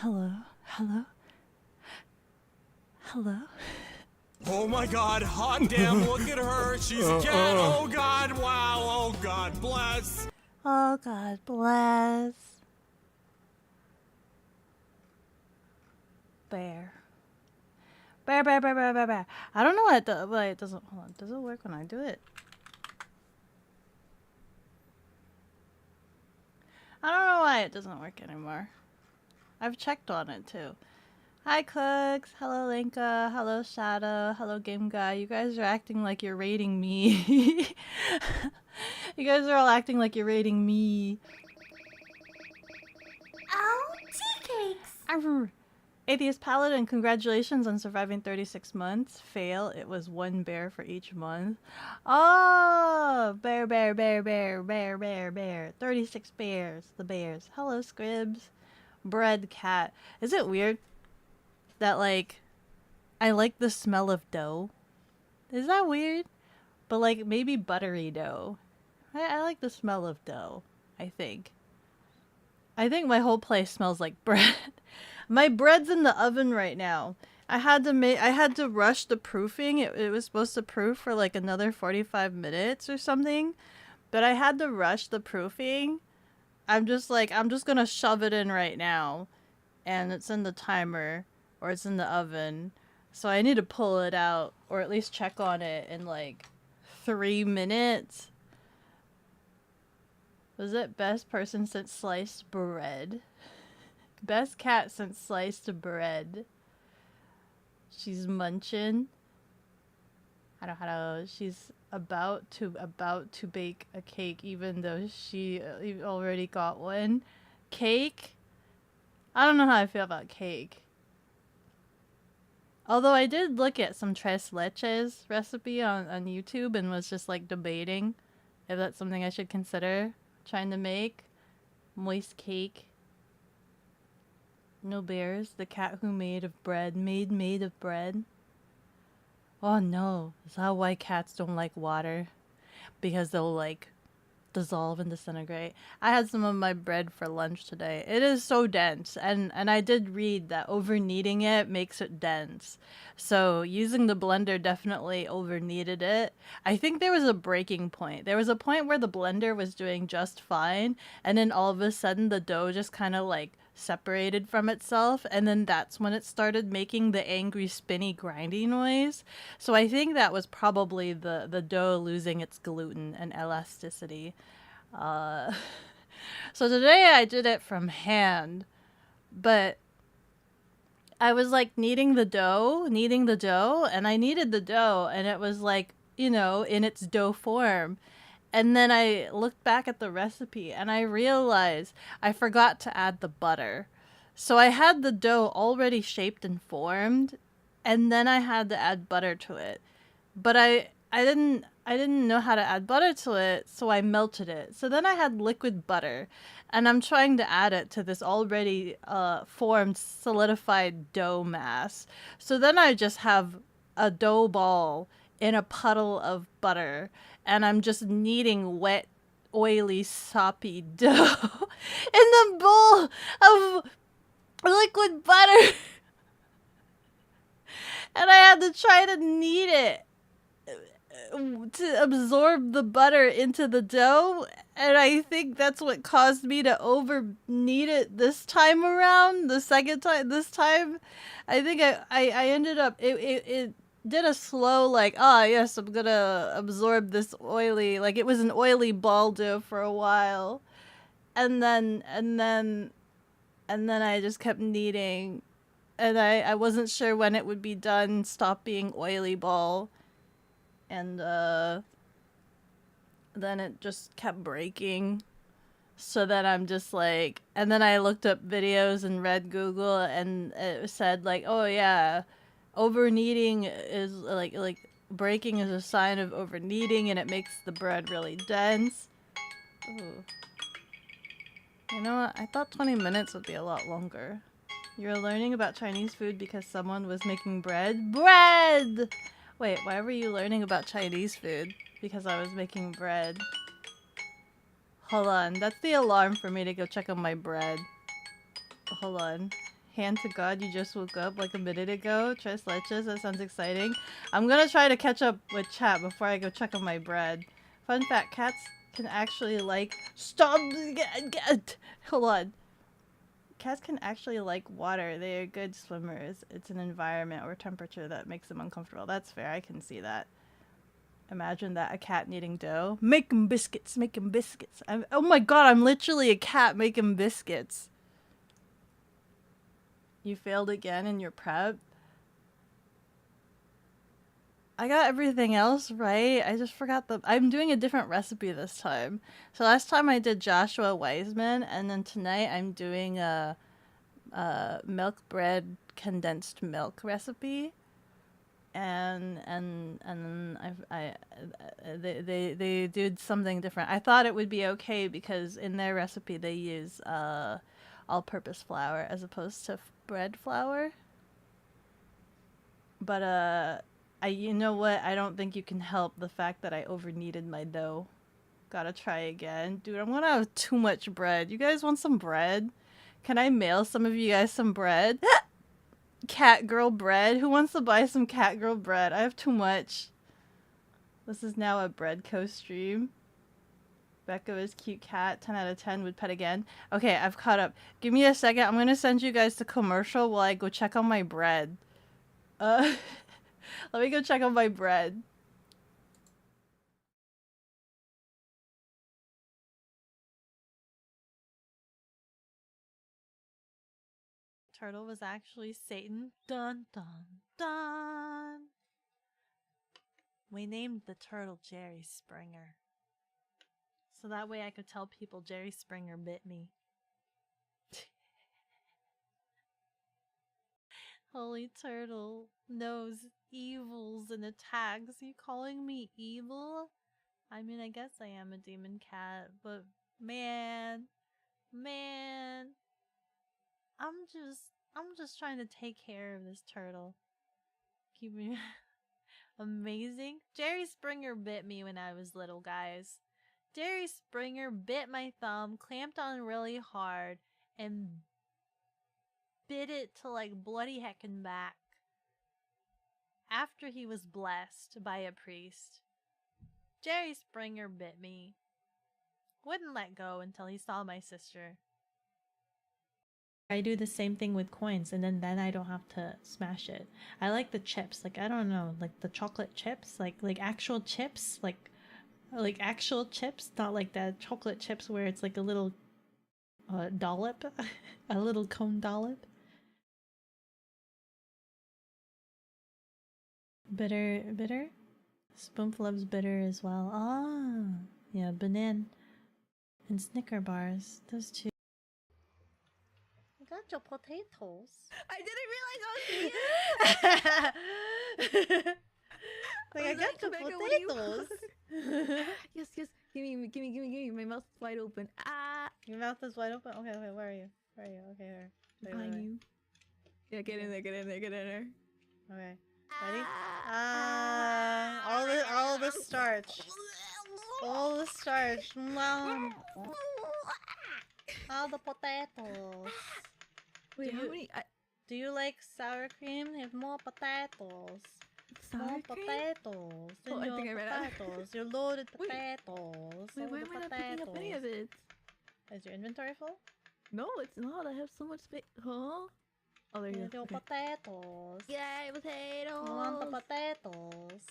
Hello? Hello? Hello? Oh my god, hot damn, look at her. She's a cat. Oh god, wow. Oh god, bless. Oh, God bless. Bear. Bear, bear, bear, bear, bear, bear. I don't know why it doesn't. Hold on. Does it work when I do it? I don't know why it doesn't work anymore. I've checked on it too. Hi, Cooks. Hello, Linka. Hello, Shadow. Hello, Game Guy. You guys are acting like you're rating me. You guys are all acting like you're rating me. Oh, tea cakes! Arr. Atheist Paladin, congratulations on surviving 36 months. Fail, it was one bear for each month. Oh, bear, bear, bear, bear, bear, bear, bear. 36 bears, the bears. Hello, Scribs. Bread cat. Is it weird that, like, I like the smell of dough? Is that weird? But, like, maybe buttery dough. I like the smell of dough, I think. I think my whole place smells like bread. My bread's in the oven right now. I had to rush the proofing. It was supposed to proof for like another 45 minutes or something. But I had to rush the proofing. I'm just gonna shove it in right now. And it's in the timer. Or it's in the oven. So I need to pull it out. Or at least check on it in like 3 minutes. Was it best person since sliced bread? Best cat since sliced bread. She's munching. Hello. She's about to bake a cake even though she already got one. Cake? I don't know how I feel about cake. Although I did look at some tres leches recipe on YouTube and was just like debating if that's something I should consider trying to make. Moist cake. No bears. The cat who made of bread. Made of bread. Oh no. Is that why cats don't like water? Because they'll like dissolve and disintegrate. I had some of my bread for lunch today. It is so dense. And I did read that over kneading it makes it dense. So using the blender definitely over kneaded it. I think there was a breaking point. There was a point where the blender was doing just fine. And then all of a sudden the dough just kind of like separated from itself, and then that's when it started making the angry spinny grindy noise. So I think that was probably the dough losing its gluten and elasticity. So today I did it from hand, but I was like kneading the dough, and I kneaded the dough, and it was like, you know, in its dough form. And then I looked back at the recipe and I realized I forgot to add the butter. So I had the dough already shaped and formed, and then I had to add butter to it. But I didn't know how to add butter to it, so I melted it. So then I had liquid butter, and I'm trying to add it to this already formed solidified dough mass. So then I just have a dough ball in a puddle of butter, and I'm just kneading wet, oily, soppy dough in the bowl of liquid butter. And I had to try to knead it to absorb the butter into the dough, and I think that's what caused me to over knead it this time around. The second time, this time, I think I ended up, it did a slow, like, ah, yes, I'm gonna absorb this oily, like, it was an oily ball dough for a while, and then I just kept kneading, and I wasn't sure when it would be done, stop being oily ball, and then it just kept breaking. So then I'm just like, and then I looked up videos and read Google, and it said like, oh yeah, over kneading is like breaking is a sign of over kneading, and it makes the bread really dense. Ooh. You know what? I thought 20 minutes would be a lot longer. You're learning about Chinese food because someone was making bread? Bread! Wait, why were you learning about Chinese food? Because I was making bread. Hold on, that's the alarm for me to go check on my bread. Hold on. Hand to God, you just woke up like a minute ago. Tres leches, that sounds exciting. I'm gonna try to catch up with chat before I go check on my bread. Fun fact, cats can actually like- Stop! Hold on. Cats can actually like water. They are good swimmers. It's an environment or temperature that makes them uncomfortable. That's fair, I can see that. Imagine that, a cat needing dough. Make 'em biscuits, make 'em biscuits. Oh my god, I'm literally a cat making biscuits. You failed again in your prep? I got everything else right. I just forgot I'm doing a different recipe this time. So last time I did Joshua Weissman, and then tonight I'm doing a milk bread condensed milk recipe. And they did something different. I thought it would be okay because in their recipe they use all-purpose flour as opposed to bread flour. But you know what? I don't think you can help the fact that I over kneaded my dough. Gotta try again, dude. I'm gonna have too much bread. You guys want some bread? Can I mail some of you guys some bread? Cat girl bread. Who wants to buy some cat girl bread? I have too much. This is now a bread co stream. Becca is cute cat. 10 out of 10 would pet again. Okay, I've caught up. Give me a second. I'm gonna send you guys the commercial while I go check on my bread. Let me go check on my bread. Turtle was actually Satan. Dun dun dun. We named the turtle Jerry Springer. So that way I could tell people Jerry Springer bit me. Holy turtle knows evils and attacks. You calling me evil? I mean, I guess I am a demon cat, but man, I'm just trying to take care of this turtle. Keep me amazing. Jerry Springer bit me when I was little, guys. Jerry Springer bit my thumb, clamped on really hard, and bit it to like bloody heckin' back. After he was blessed by a priest. Jerry Springer bit me. Wouldn't let go until he saw my sister. I do the same thing with coins, and then I don't have to smash it. I like the chips, like I don't know, like the chocolate chips, like actual chips, like actual chips, not like that chocolate chips where it's like a little dollop, a little cone dollop. Bitter. Spoonful loves bitter as well. Ah, yeah, banana and Snicker bars. Those two. I got your potatoes. I didn't realize I was eating. Like I got your Rebecca, what do you potatoes. Yes. Give me. My mouth's wide open. Ah. Your mouth is wide open. Okay, where are you? Okay, here. Behind you. Yeah, get in there. Okay. Ready? All the starch. All the starch. Mom. All the potatoes. Wait, how many? Do you like sour cream? Have more potatoes. Sour More cream? potatoes. Oh, I think I ran out. Potatoes. Your loaded Wait. potatoes. Wait, All why the am I not picking up any of potatoes. it? Is your inventory full? No, it's not. I have so much space. Huh? Oh, there you Get go. your Okay. potatoes. Yay, potatoes! You want the potatoes?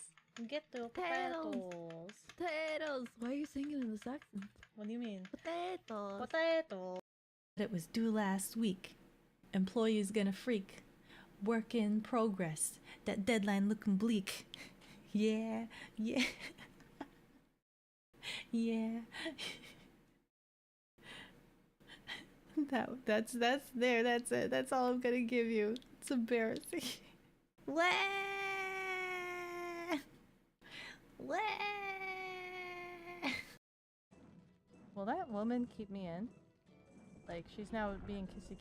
Get your potatoes. Potatoes! Why are you singing in this accent? What do you mean? Potatoes! Potatoes. It was due last week. Employees gonna freak. Work in progress. That deadline looking bleak. Yeah. Yeah. That's there. That's it. That's all I'm gonna give you. It's embarrassing. Wah! Will that woman keep me in? Like, she's now being kissy.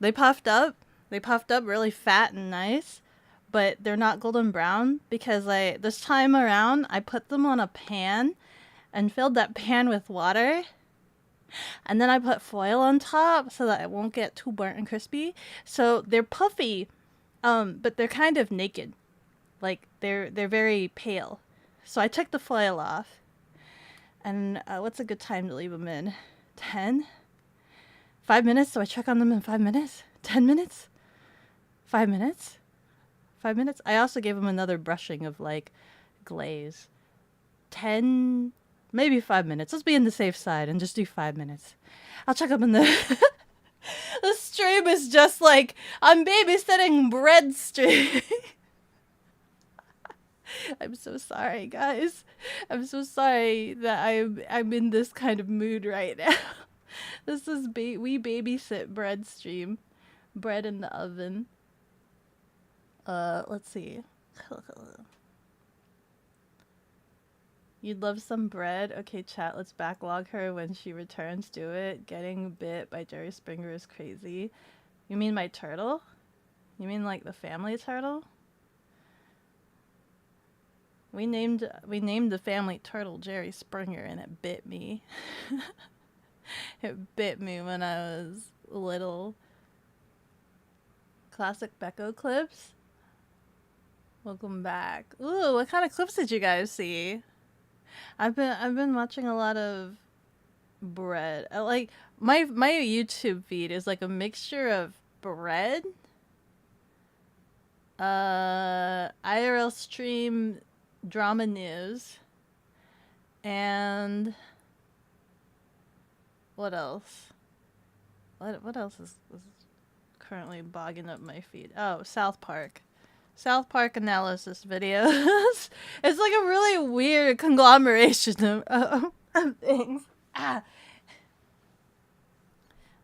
They puffed up. They puffed up really fat and nice, but they're not golden brown because this time around I put them on a pan and filled that pan with water. And then I put foil on top so that it won't get too burnt and crispy. So they're puffy, but they're kind of naked. Like they're very pale. So I took the foil off. And what's a good time to leave them in? 10? 5 minutes? So I check on them in 5 minutes? 10 minutes? 5 minutes? 5 minutes? I also gave them another brushing of like glaze. 10, maybe 5 minutes. Let's be on the safe side and just do 5 minutes. I'll check up in the... The stream is just like, I'm babysitting bread stream. I'm so sorry, guys. I'm so sorry that I'm in this kind of mood right now. This is we babysit bread stream. Bread in the oven. Let's see. You'd love some bread? Okay, chat, let's backlog her when she returns. Do it. Getting bit by Jerry Springer is crazy. You mean my turtle? You mean like the family turtle? We named the family turtle Jerry Springer and it bit me. It bit me when I was little. Classic Beko clips. Welcome back. Ooh, what kind of clips did you guys see? I've been watching a lot of bread. Like my YouTube feed is like a mixture of bread, IRL stream, drama news, and what else? What else is currently bogging up my feed? Oh, South Park. South Park analysis videos. It's like a really weird conglomeration of things. Ah.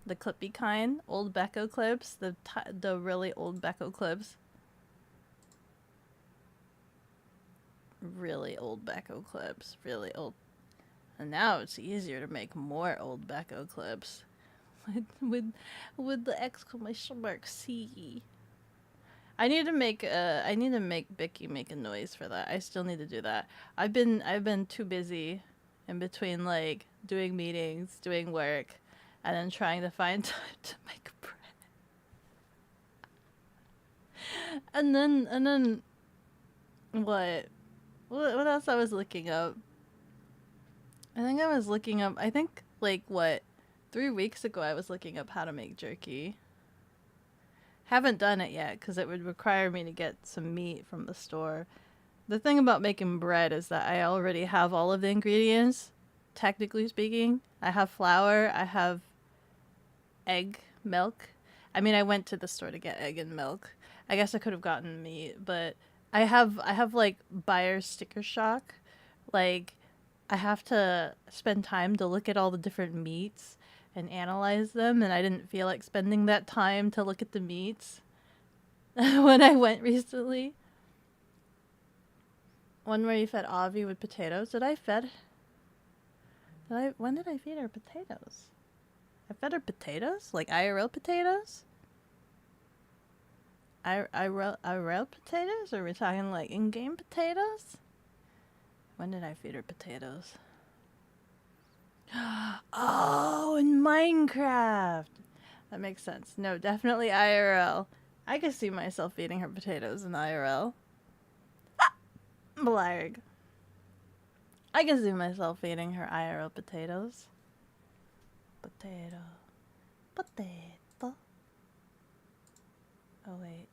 The clippy kind, old Beko clips, the really old Beko clips. Really old Beko clips, really old. And now it's easier to make more old Beko clips. With the exclamation mark C. I need to make Bicky make a noise for that. I still need to do that. I've been too busy in between like doing meetings, doing work, and then trying to find time to make bread. And then what else I was looking up? I think like what 3 weeks ago I was looking up how to make jerky. Haven't done it yet because it would require me to get some meat from the store. The thing about making bread is that I already have all of the ingredients, technically speaking. I have flour, I have egg, milk. I mean, I went to the store to get egg and milk. I guess I could have gotten meat, but I have like buyer's sticker shock. Like, I have to spend time to look at all the different meats and analyze them, and I didn't feel like spending that time to look at the meats when I went recently. One where you fed Avi with potatoes. When did I feed her potatoes? I fed her potatoes? Like IRL potatoes? IRL potatoes? Or are we talking like in-game potatoes? When did I feed her potatoes? Oh, in Minecraft. That makes sense. No, definitely IRL. I could see myself feeding her potatoes in IRL. Blarg. I can see myself feeding her IRL potatoes. Potato. Potato. Oh, wait.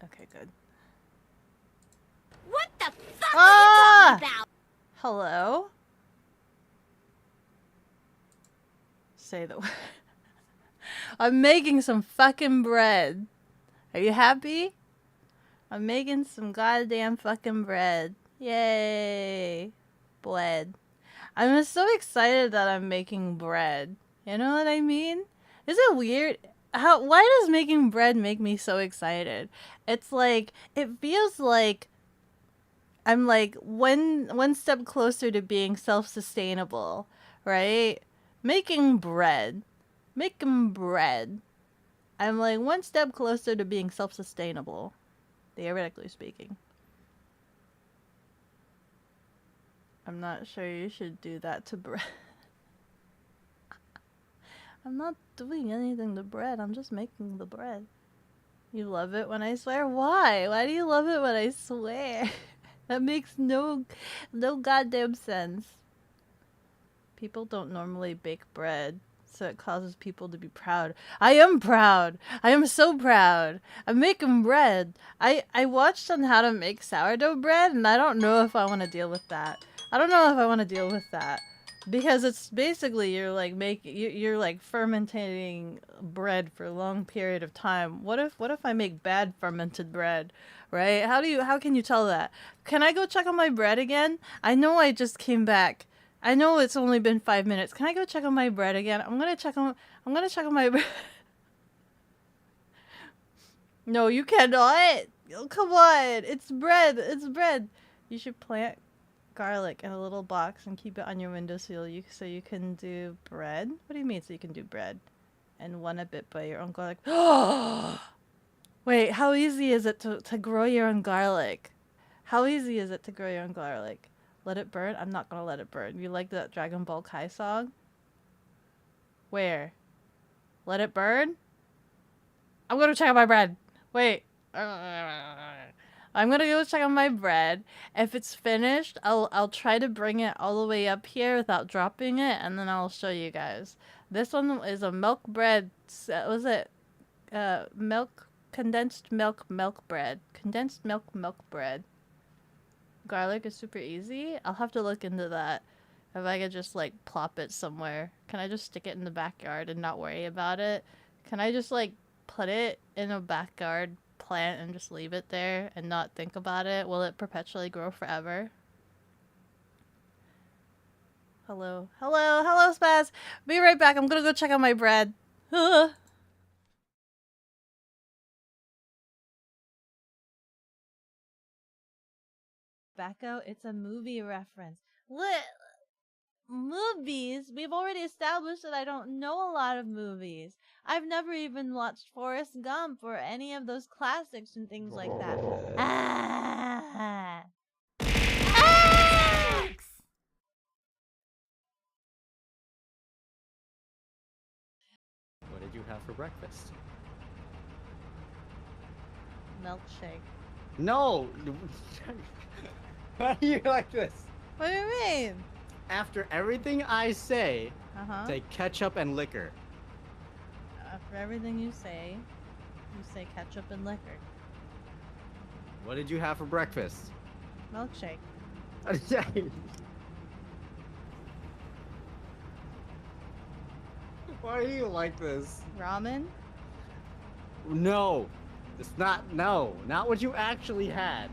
Okay, good. What the fuck are you talking about? Hello? Say the word. I'm making some fucking bread. Are you happy? I'm making some goddamn fucking bread. Yay. Bread. I'm just so excited that I'm making bread. You know what I mean? Is it weird? Why does making bread make me so excited? It's like, it feels like I'm like one step closer to being self-sustainable, right? Making bread. Making bread. I'm like one step closer to being self-sustainable, theoretically speaking. I'm not sure you should do that to bread. I'm not doing anything to bread. I'm just making the bread. You love it when I swear? Why? Why do you love it when I swear? That makes no goddamn sense. People don't normally bake bread, so it causes people to be proud. I am proud. I am so proud. I'm making bread. I watched on how to make sourdough bread, and I don't know if I want to deal with that. I don't know if I want to deal with that. Because it's basically you're like you're like fermenting bread for a long period of time. What if I make bad fermented bread, right? How can you tell that? Can I go check on my bread again? I know I just came back. I know it's only been 5 minutes. Can I go check on my bread again? I'm gonna check on my bread. No, you cannot. Oh, come on. It's bread. It's bread. You should plant garlic in a little box and keep it on your windowsill so you can do bread. What do you mean so you can do bread? And one a bit by your own garlic. Wait, how easy is it to grow your own garlic? How easy is it to grow your own garlic? Let it burn? I'm not gonna let it burn. You like that Dragon Ball Kai song? Where? Let it burn? I'm gonna check out my bread. Wait. I'm gonna go check on my bread. If it's finished, I'll try to bring it all the way up here without dropping it, and then I'll show you guys. This one is a milk bread. Was it condensed milk bread? Condensed milk bread. Garlic is super easy. I'll have to look into that. If I could just like plop it somewhere. Can I just stick it in the backyard and not worry about it? Can I just like put it in a backyard plant and just leave it there and not think about it? Will it perpetually grow forever? Hello. Hello. Hello, Spaz. Be right back. I'm gonna go check on my bread. Back out. It's a movie reference. What? Movies? We've already established that I don't know a lot of movies. I've never even watched Forrest Gump or any of those classics and things like that. Ah! Ah! What did you have for breakfast? Milkshake. No! Why are you like this? What do you mean? After everything I say, say ketchup and liquor. After everything you say ketchup and liquor. What did you have for breakfast? Milkshake. Why are you like this? Ramen? No. It's not, no. Not what you actually had.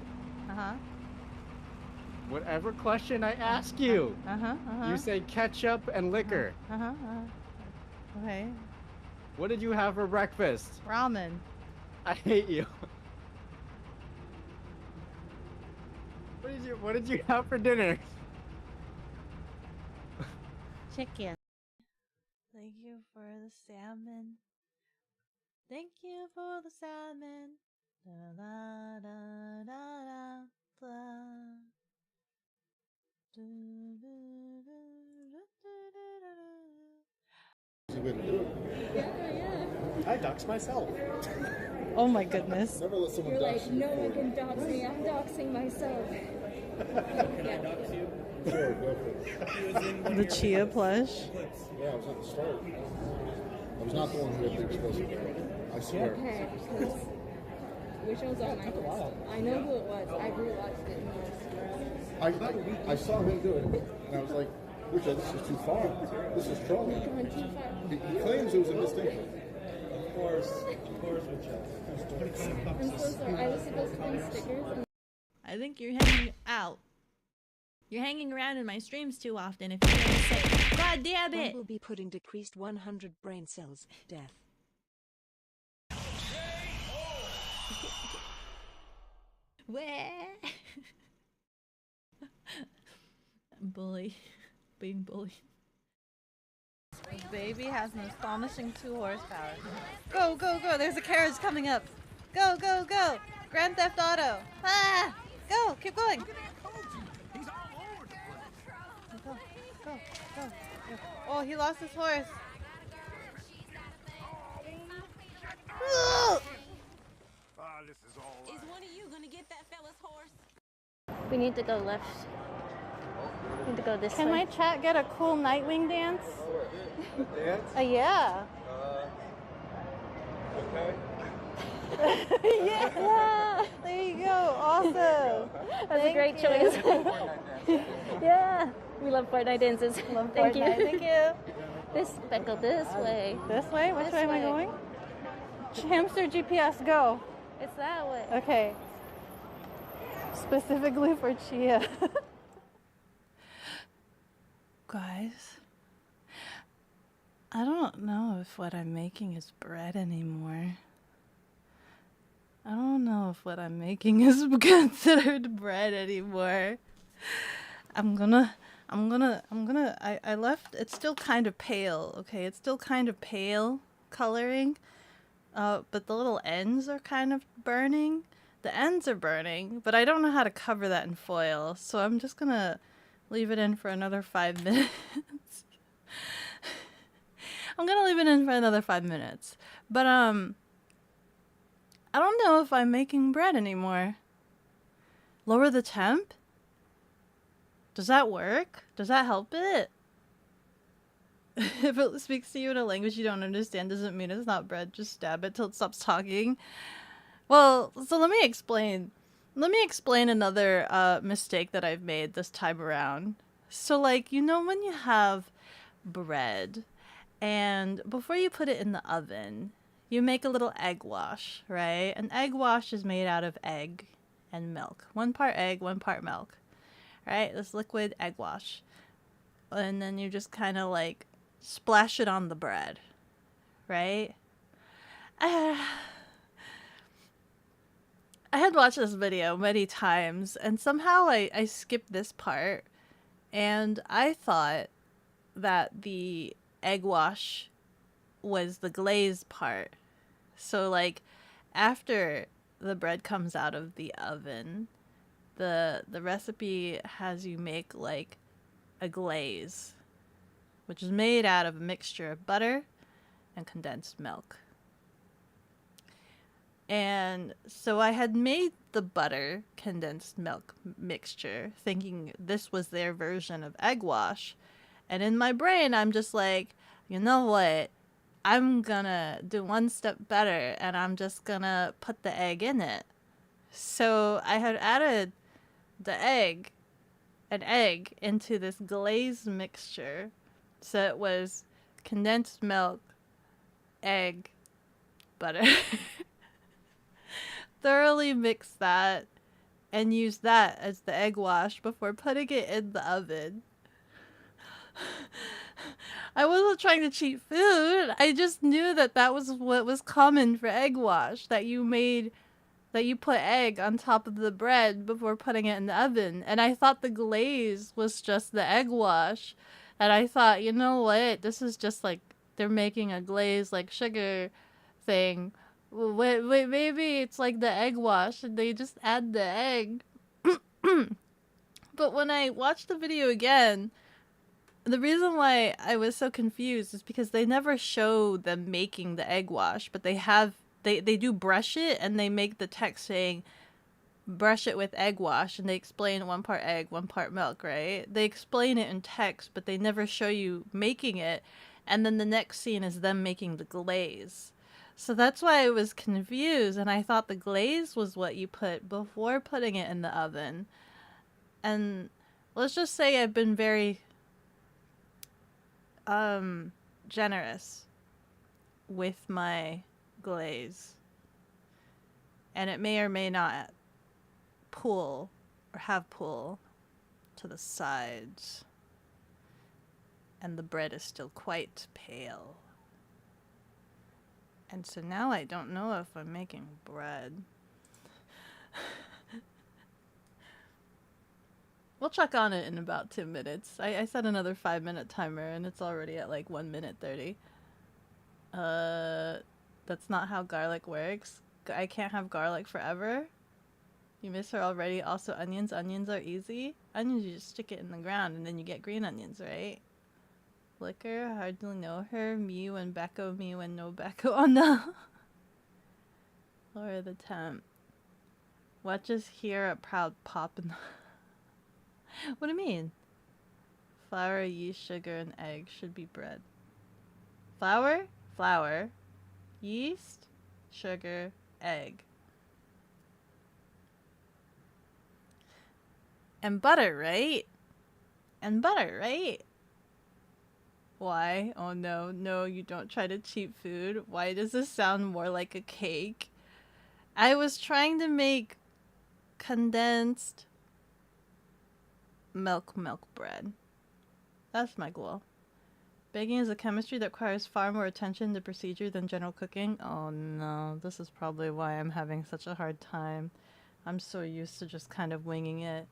Whatever question I ask you, you say ketchup and liquor. Okay. What did you have for breakfast? Ramen. I hate you. What did you have for dinner? Chicken. Thank you for the salmon. Thank you for the salmon. Da da da da da. I dox myself. Oh my goodness. Never let someone You're dox like, you. no one can dox me. I'm doxing myself. Can I dox you? Sure, go for it. The chia plush. Yeah, I was at the start. I was not the one who had the explosive. I swear. Okay, because which one's on my list? I know who it was. I rewatched it. I saw him do it, and I was like, Richard, this is too far. This is trolling. Gone too far. He claims it was a mistake. I'm so sorry. I was supposed to bring stickers. And I think you're hanging out. You're hanging around in my streams too often if you're gonna say, God damn it! Will be putting decreased 100 brain cells. Death. Where? Bully. Being bullied. The baby has an astonishing 2 horsepower. Go, go, go! There's a carriage coming up! Go, go, go! Grand Theft Auto! Ah! Go! Keep going! Go, go, go, go. Oh, he lost his horse! Is one of you gonna get that fella's horse? We need to go left. We need to go this Can way. my chat get a cool Nightwing dance? Dance? Yeah. Okay. Yeah. There you go. Awesome. That's a great choice. Yeah. We love Fortnite dances. Love Thank you. Fortnite. Thank you. This Becco, this way. This way? Which This way am I way. going? Hamster GPS, go. It's that way. Okay. Specifically for Chia. Guys, I don't know if what I'm making is bread anymore. I don't know if what I'm making is considered bread anymore. I left, it's still kind of pale, okay? It's still kind of pale coloring. But the little ends are kind of burning. The ends are burning, but I don't know how to cover that in foil, so I'm just gonna leave it in for another 5 minutes. I'm gonna leave it in for another 5 minutes. But, I don't know if I'm making bread anymore. Lower the temp? Does that work? Does that help it? If it speaks to you in a language you don't understand, doesn't mean it's not bread. Just stab it till it stops talking. Well, so let me explain. Let me explain another mistake that I've made this time around. So, like, you know when you have bread, and before you put it in the oven, you make a little egg wash, right? An egg wash is made out of egg and milk. 1 part egg, 1 part milk, right? This liquid egg wash. And then you just kind of, like, splash it on the bread, right? I had watched this video many times, and somehow I skipped this part, and I thought that the egg wash was the glaze part. So, like, after the bread comes out of the oven, the recipe has you make, like, a glaze, which is made out of a mixture of butter and condensed milk. And so I had made the butter condensed milk mixture thinking this was their version of egg wash. And in my brain, I'm just like, you know what? I'm gonna do 1 step better and I'm just gonna put the egg in it. So I had added an egg into this glaze mixture. So it was condensed milk, egg, butter. Thoroughly mix that and use that as the egg wash before putting it in the oven. I wasn't trying to cheat food. I just knew that that was what was common for egg wash, that you put egg on top of the bread before putting it in the oven. And I thought the glaze was just the egg wash. And I thought, you know what? This is just like they're making a glaze like sugar thing. Wait, maybe it's like the egg wash and they just add the egg. But when I watched the video again, the reason why I was so confused is because they never show them making the egg wash, but they do brush it and they make the text saying brush it with egg wash, and they explain 1 part egg, 1 part milk, right? They explain it in text, but they never show you making it. And then the next scene is them making the glaze. So that's why I was confused, and I thought the glaze was what you put before putting it in the oven. And let's just say I've been very generous with my glaze. And it may or may not pool or have pool to the sides. And the bread is still quite pale. And so now I don't know if I'm making bread. We'll check on it in about 2 minutes. I set another 5-minute timer and it's already at like 1 minute 30. That's not how garlic works. I can't have garlic forever. You miss her already. Also, onions. Onions are easy. Onions, you just stick it in the ground and then you get green onions, right? Liquor, hardly know her. Me when Becco, me when no Becco. Oh no! Lower the temp. What just hear a proud pop in the... What do you mean? Flour, yeast, sugar, and egg should be bread. Flour, flour, yeast, sugar, egg. And butter, right? And butter, right? Why? Oh no, no, you don't try to cheat food. Why does this sound more like a cake? I was trying to make condensed milk bread. That's my goal. Baking is a chemistry that requires far more attention to procedure than general cooking. Oh no, this is probably why I'm having such a hard time. I'm so used to just kind of winging it.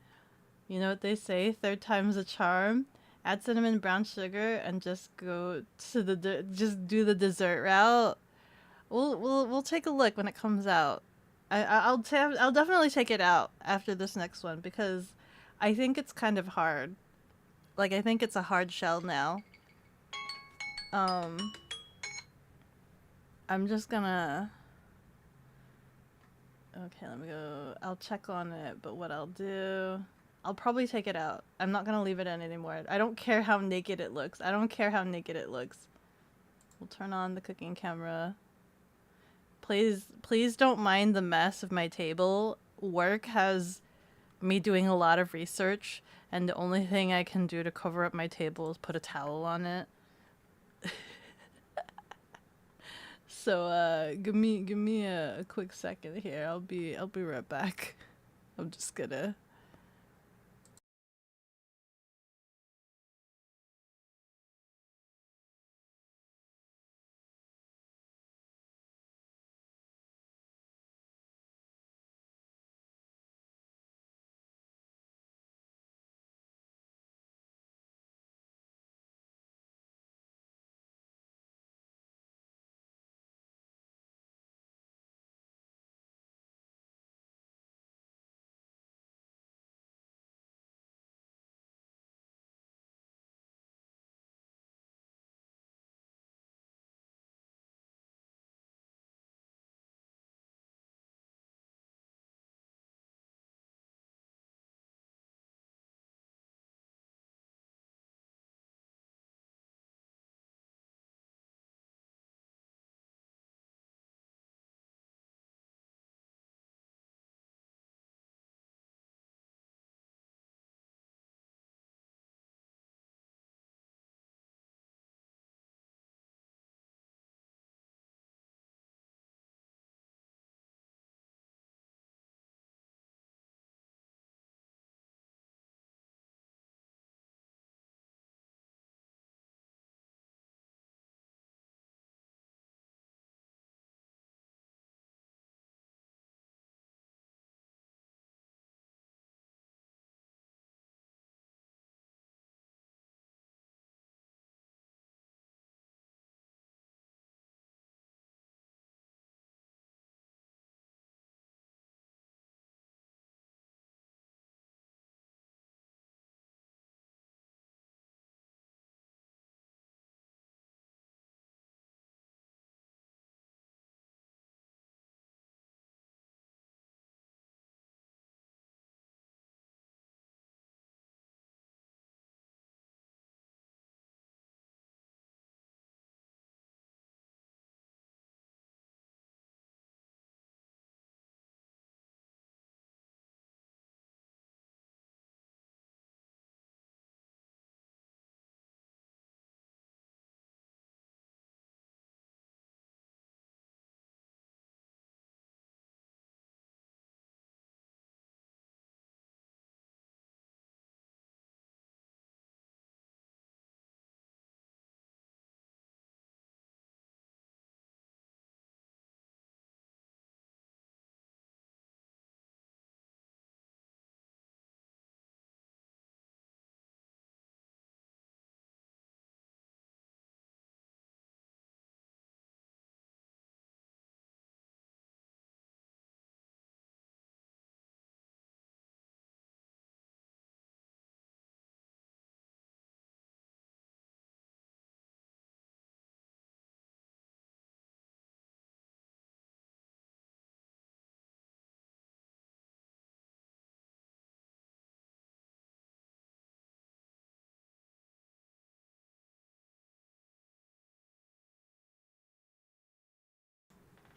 You know what they say? Third time's a charm. Add cinnamon, brown sugar, and just go to the just do the dessert route. We'll take a look when it comes out. I'll definitely take it out after this next one because I think it's kind of hard. Like I think it's a hard shell now. Um, I'm just gonna. Okay, let me go. I'll check on it, but what I'll do, I'll probably take it out. I'm not gonna leave it in anymore. I don't care how naked it looks. I don't care how naked it looks. We'll turn on the cooking camera. Please don't mind the mess of my table. Work has me doing a lot of research, and the only thing I can do to cover up my table is put a towel on it. So give me a quick second here. I'll be right back. I'm just gonna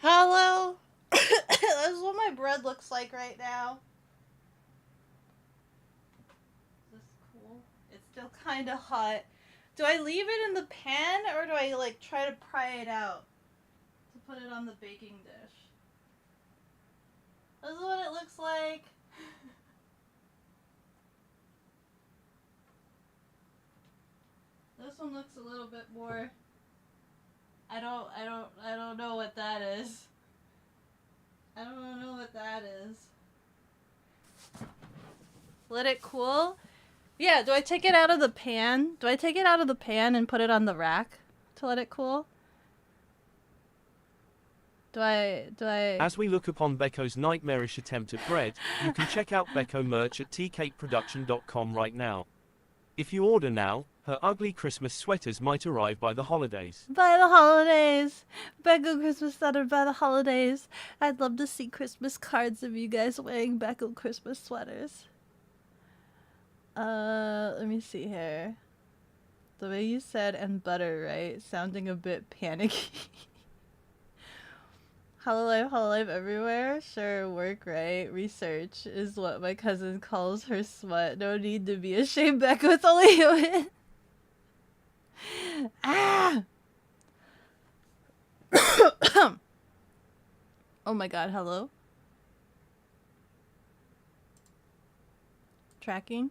Hello? This is what my bread looks like right now. Is this cool? It's still kind of hot. Do I leave it in the pan or do I like try to pry it out to put it on the baking dish? This is what it looks like. This one looks a little bit more. I don't know what that is. I don't know what that is. Let it cool? Yeah, do I take it out of the pan? Do I take it out of the pan and put it on the rack to let it cool? Do I... As we look upon Beko's nightmarish attempt at bread, you can check out Beko merch at tcakeproduction.com right now. If you order now, her ugly Christmas sweaters might arrive by the holidays. By the holidays! Beko Christmas sweater by the holidays. I'd love to see Christmas cards of you guys wearing Beko Christmas sweaters. Let me see here. The way you said "and butter," right? Sounding a bit panicky. Hololive everywhere? Sure, work, right? Research is what my cousin calls her smut. No need to be ashamed, Becca. It's only human. Ah! Oh my god, hello? Tracking?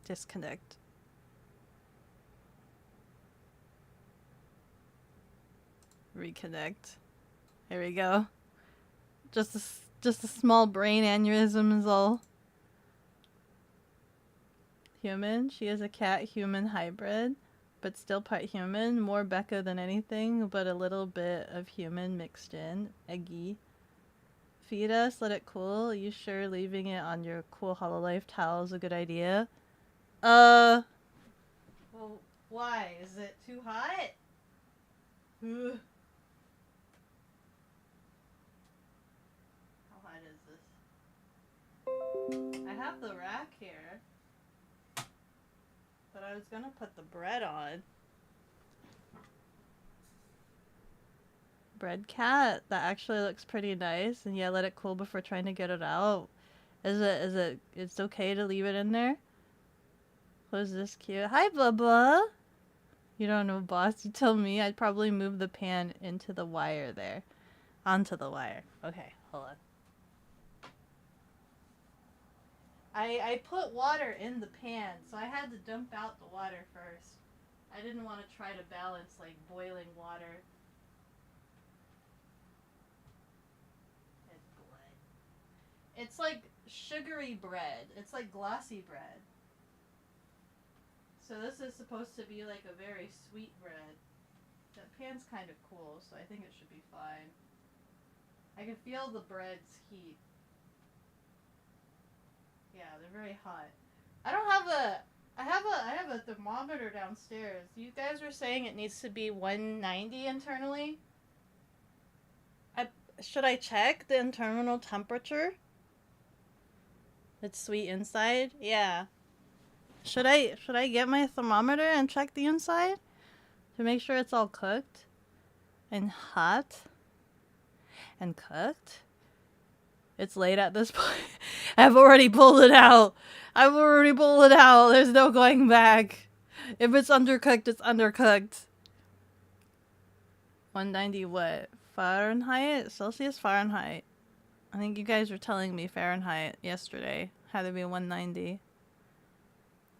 Disconnect. Reconnect. Here we go. Just a small brain aneurysm is all. Human. She is a cat-human hybrid, but still part human. More Becca than anything, but a little bit of human mixed in. Eggy. Feed us. Let it cool. Are you sure leaving it on your cool Hololive towel is a good idea? Well, why? Is it too hot? Ugh. I have the rack here, but I was gonna put the bread on. Bread cat, that actually looks pretty nice. And yeah, let it cool before trying to get it out. It's okay to leave it in there? Was this cute? Hi, Bubba! You don't know, boss. You tell me. I'd probably move the pan into the wire there. Onto the wire. Okay, hold on. I put water in the pan, so I had to dump out the water first. I didn't want to try to balance, like, boiling water. It's blood. It's like sugary bread. It's like glossy bread. So this is supposed to be like a very sweet bread. That pan's kind of cool, so I think it should be fine. I can feel the bread's heat. Yeah, they're very hot. I don't have a... I have a thermometer downstairs. You guys were saying it needs to be 190 internally? Should I check the internal temperature? It's sweet inside? Yeah. Should I get my thermometer and check the inside? To make sure it's all cooked? And hot? And cooked? It's late at this point. I've already pulled it out. There's no going back. If it's undercooked, it's undercooked. 190 what? Fahrenheit? Celsius? Fahrenheit. I think you guys were telling me Fahrenheit yesterday. Had to be 190.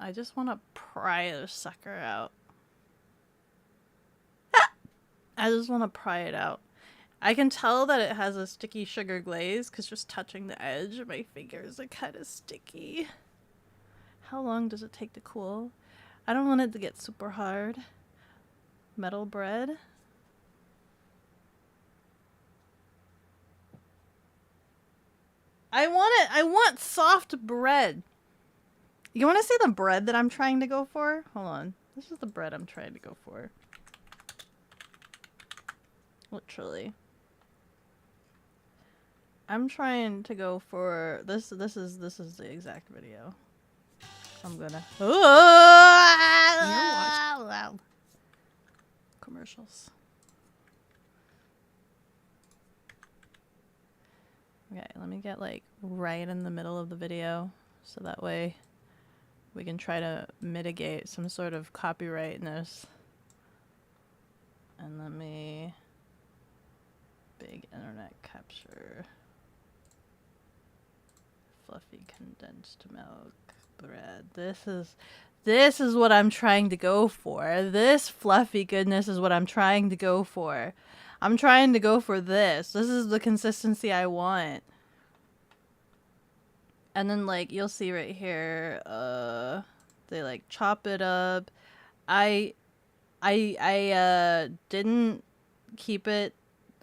I just want to pry the sucker out. I just want to pry it out. I can tell that it has a sticky sugar glaze because just touching the edge of my fingers are kind of sticky. How long does it take to cool? I don't want it to get super hard. Metal bread. I want soft bread. You want to see the bread that I'm trying to go for? Hold on. This is the bread I'm trying to go for. Literally. I'm trying to go for this is the exact video. I'm gonna commercials. Okay, let me get like right in the middle of the video so that way we can try to mitigate some sort of copyrightness. And let me big internet capture fluffy condensed milk bread. This is what I'm trying to go for. This fluffy goodness is what I'm trying to go for. I'm trying to go for this. This is the consistency I want. And then like you'll see right here, they like chop it up. I didn't keep it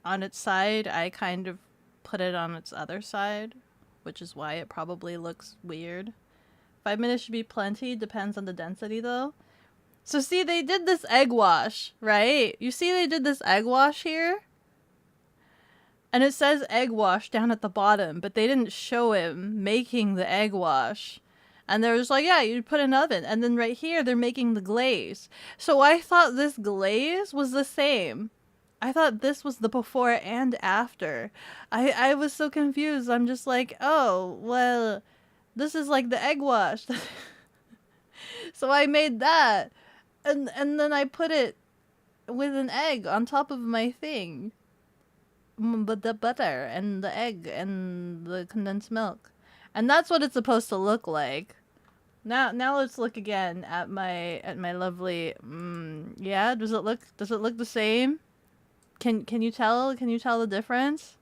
on its side. I kind of put it on its other side, which is why it probably looks weird. 5 minutes should be plenty, depends on the density though. So see, they did this egg wash, right? You see they did this egg wash here? And it says egg wash down at the bottom, but they didn't show him making the egg wash. And they're just like, yeah, you put in an oven. And then right here, they're making the glaze. So I thought this glaze was the same. I thought this was the before and after. I was so confused. I'm just like, oh, well, this is like the egg wash. So I made that. And then I put it with an egg on top of my thing. But the butter and the egg and the condensed milk. And that's what it's supposed to look like. Now let's look again at my lovely yeah, does it look the same? Can you tell the difference?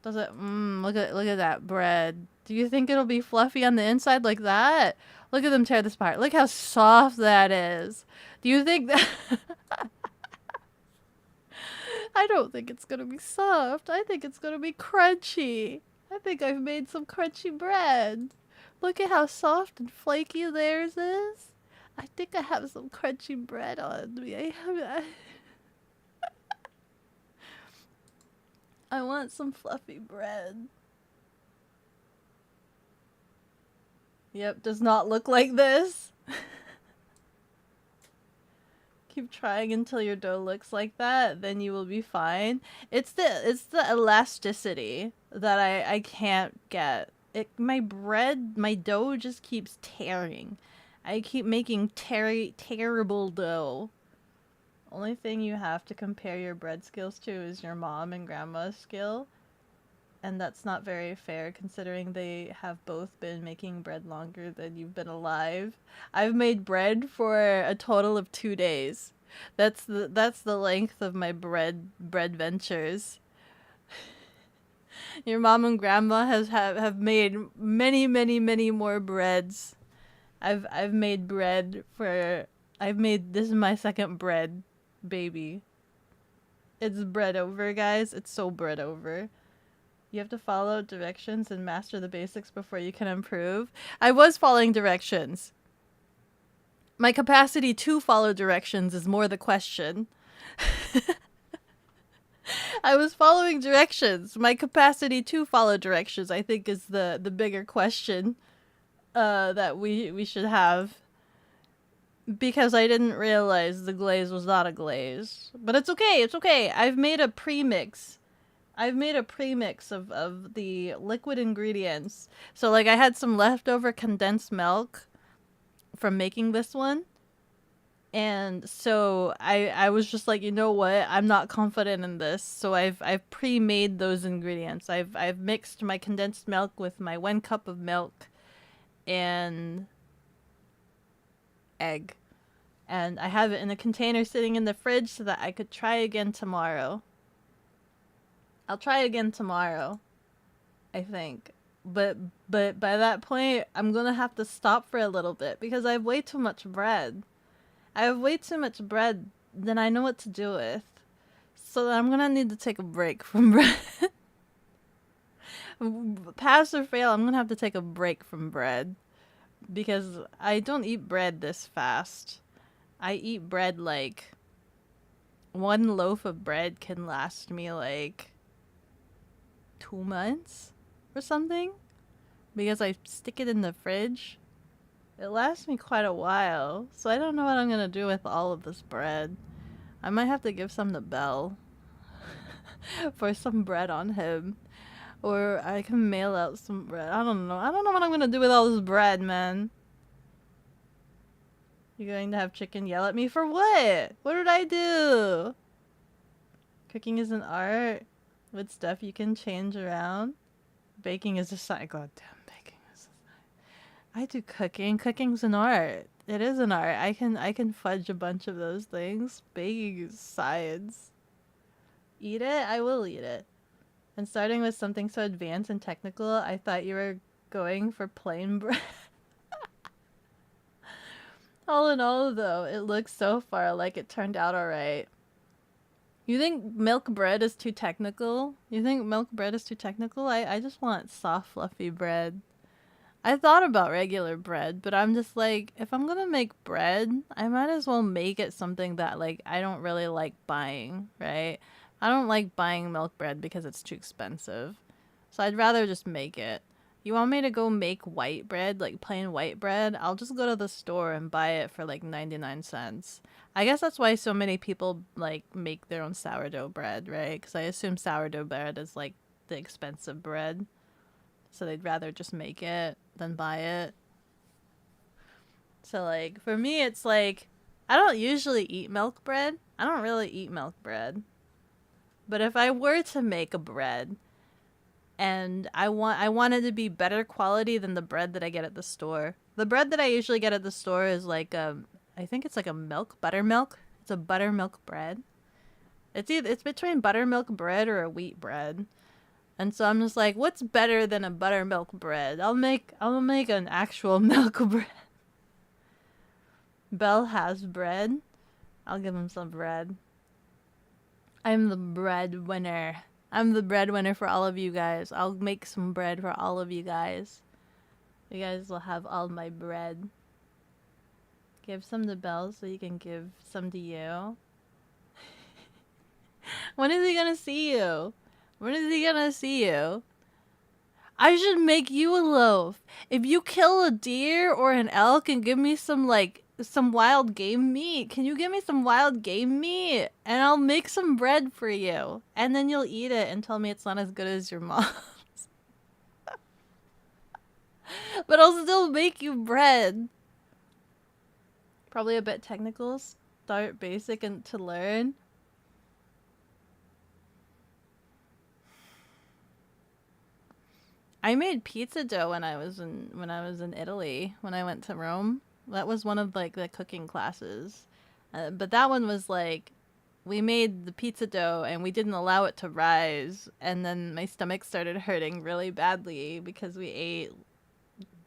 Does it look at that bread. Do you think it'll be fluffy on the inside like that? Look at them tear this apart. Look how soft that is. Do you think that I don't think it's gonna be soft. I think it's gonna be crunchy. I think I've made some crunchy bread. Look at how soft and flaky theirs is. I think I have some crunchy bread on me. I want some fluffy bread. Yep, does not look like this. Keep trying until your dough looks like that, then you will be fine. It's the elasticity that I can't get. My dough just keeps tearing. I keep making terrible dough. Only thing you have to compare your bread skills to is your mom and grandma's skill. And that's not very fair considering they have both been making bread longer than you've been alive. I've made bread for a total of 2 days. That's the length of my bread ventures. Your mom and grandma have made many more breads. I've made bread for this is my second bread baby. It's bread over, guys. It's so bread over. You have to follow directions and master the basics before you can improve. I was following directions. My capacity to follow directions is more the question. I was following directions. My capacity to follow directions, I think, is the bigger question that we should have. Because I didn't realize the glaze was not a glaze. But it's okay, it's okay. I've made a premix. I've made a premix of the liquid ingredients. So like I had some leftover condensed milk from making this one. And so I was just like, you know what? I'm not confident in this. So I've pre-made those ingredients. I've mixed my condensed milk with my 1 cup of milk and egg. And I have it in a container sitting in the fridge so that I could try again tomorrow. I'll try again tomorrow, I think. But by that point, I'm gonna have to stop for a little bit because I have way too much bread. I have way too much bread than I know what to do with. So I'm gonna need to take a break from bread. Pass or fail, I'm gonna have to take a break from bread. Because I don't eat bread this fast. I eat bread like... 1 loaf of bread can last me like... 2 months? Or something? Because I stick it in the fridge. It lasts me quite a while. So I don't know what I'm gonna do with all of this bread. I might have to give some to Belle for some bread on him. Or I can mail out some bread. I don't know. I don't know what I'm gonna do with all this bread, man. You're going to have chicken yell at me for what? What did I do? Cooking is an art with stuff you can change around. Baking is a science. God damn, baking is a science. I do cooking. Cooking's an art. It is an art. I can fudge a bunch of those things. Baking is science. Eat it? I will eat it. And starting with something so advanced and technical, I thought you were going for plain bread. All in all, though, it looks so far like it turned out alright. You think milk bread is too technical? You think milk bread is too technical? I just want soft, fluffy bread. I thought about regular bread, but I'm just like, if I'm gonna make bread, I might as well make it something that, like, I don't really like buying, right? I don't like buying milk bread because it's too expensive. So I'd rather just make it. You want me to go make white bread, like plain white bread? I'll just go to the store and buy it for like 99 cents. I guess that's why so many people like make their own sourdough bread, right? Because I assume sourdough bread is like the expensive bread. So they'd rather just make it than buy it. So like for me it's like I don't usually eat milk bread. I don't really eat milk bread. But if I were to make a bread and I want it to be better quality than the bread that I get at the store. The bread that I usually get at the store is like I think it's like a buttermilk. It's a buttermilk bread. It's between buttermilk bread or a wheat bread. And so I'm just like, what's better than a buttermilk bread? I'll make an actual milk bread. Belle has bread. I'll give him some bread. I'm the breadwinner. I'm the breadwinner for all of you guys. I'll make some bread for all of you guys. You guys will have all my bread. Give some to Belle so you can give some to you. When is he gonna see you? When is he gonna see you? I should make you a loaf. If you kill a deer or an elk and give me some wild game meat, can you give me some wild game meat? And I'll make some bread for you. And then you'll eat it and tell me it's not as good as your mom's. But I'll still make you bread. Probably a bit technical. Start basic and to learn. I made pizza dough when I was in Italy, when I went to Rome. That was one of like the cooking classes. But that one was like we made the pizza dough and we didn't allow it to rise, and then my stomach started hurting really badly because we ate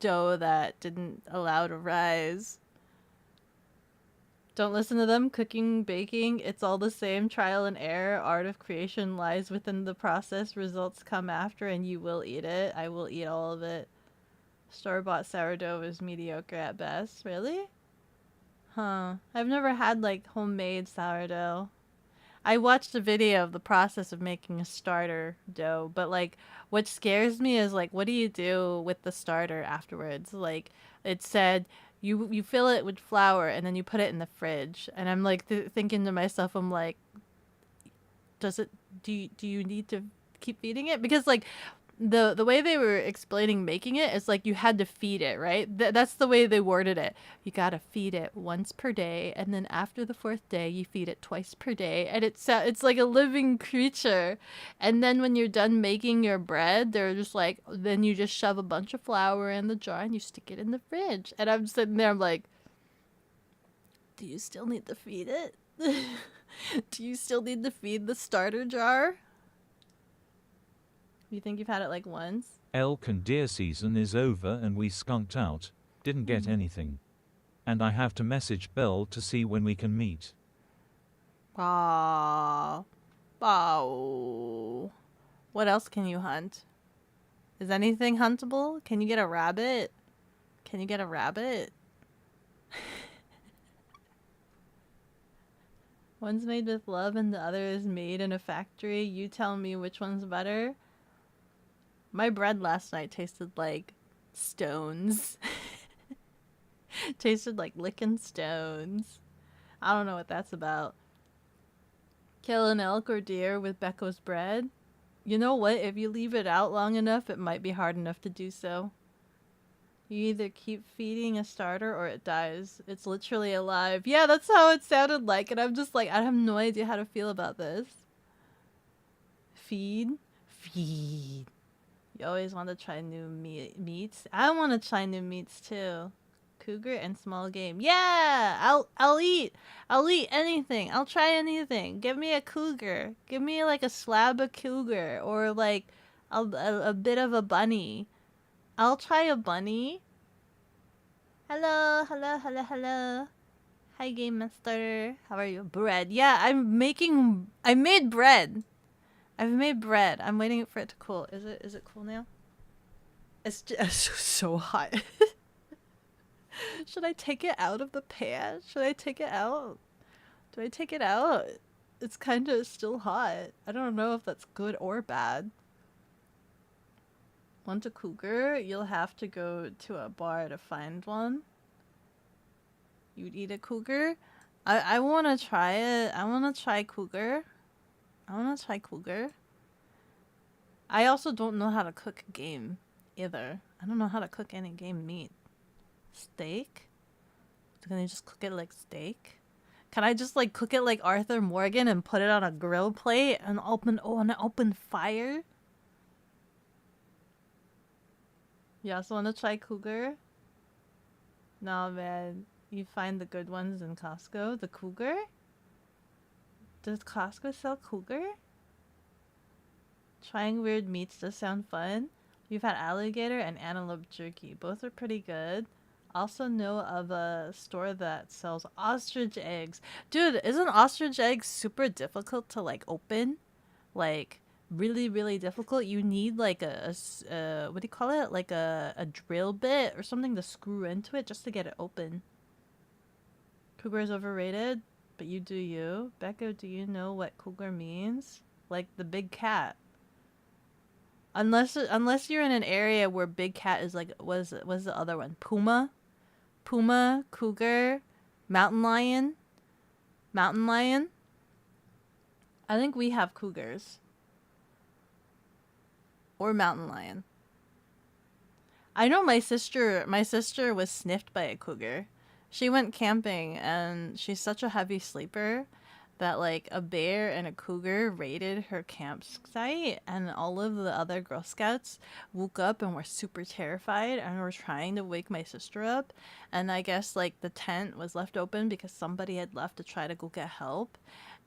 dough that didn't allow to rise. Don't listen to them. Cooking, baking, it's all the same. Trial and error. Art of creation lies within the process. Results come after, and you will eat it. I will eat all of it. Store-bought sourdough is mediocre at best. Really? Huh. I've never had, like, homemade sourdough. I watched a video of the process of making a starter dough, but, like, what scares me is, like, what do you do with the starter afterwards? Like, it said... You fill it with flour and then you put it in the fridge, and I'm like thinking to myself, I'm like, do you need to keep feeding it? Because like the way they were explaining making it is like you had to feed it, right? That's the way they worded it. You gotta feed it once per day, and then after the 4th day you feed it twice per day, and it's like a living creature. And then when you're done making your bread, they're just like, then you just shove a bunch of flour in the jar and you stick it in the fridge. And I'm sitting there, I'm like, do you still need to feed it? Do you still need to feed the starter jar? You think you've had it like once? Elk and deer season is over and we skunked out. Didn't get anything. And I have to message Belle to see when we can meet. Aww. Oh. What else can you hunt? Is anything huntable? Can you get a rabbit? Can you get a rabbit? One's made with love and the other is made in a factory. You tell me which one's better. My bread last night tasted like stones. Tasted like licking stones. I don't know what that's about. Kill an elk or deer with Becco's bread. You know what? If you leave it out long enough, it might be hard enough to do so. You either keep feeding a starter or it dies. It's literally alive. Yeah, that's how it sounded like. And I'm just like, I have no idea how to feel about this. Feed? Feed. You always want to try new meats. I want to try new meats too. Cougar and small game. Yeah, I'll eat. I'll eat anything. I'll try anything. Give me a cougar. Give me like a slab of cougar or like a bit of a bunny. I'll try a bunny. Hello, hello, hello, hello. Hi, Game Master. How are you? Bread. Yeah, I made bread. I've made bread. I'm waiting for it to cool. Is it cool now? It's just so hot. Should I take it out of the pan? Should I take it out? Do I take it out? It's kind of still hot. I don't know if that's good or bad. Want a cougar? You'll have to go to a bar to find one. You'd eat a cougar? I want to try it. I want to try cougar. I want to try cougar. I also don't know how to cook game either. I don't know how to cook any game meat. Steak? Can I just cook it like steak? Can I just like cook it like Arthur Morgan and put it on a grill plate and on an open fire? You also want to try cougar? No, man. You find the good ones in Costco. The cougar? Does Costco sell cougar? Trying weird meats does sound fun. You've had alligator and antelope jerky. Both are pretty good. Also know of a store that sells ostrich eggs. Dude, isn't ostrich eggs super difficult to like open? Like really, really difficult. You need like a what do you call it? Like a drill bit or something to screw into it just to get it open. Cougar is overrated, but you do you. Becca, do you know what cougar means? Like the big cat. Unless you're in an area where big cat is like what's the other one? Puma, cougar, mountain lion. I think we have cougars. Or mountain lion. I know my sister was sniffed by a cougar. She went camping and she's such a heavy sleeper that like a bear and a cougar raided her campsite, and all of the other Girl Scouts woke up and were super terrified and were trying to wake my sister up. And I guess like the tent was left open because somebody had left to try to go get help,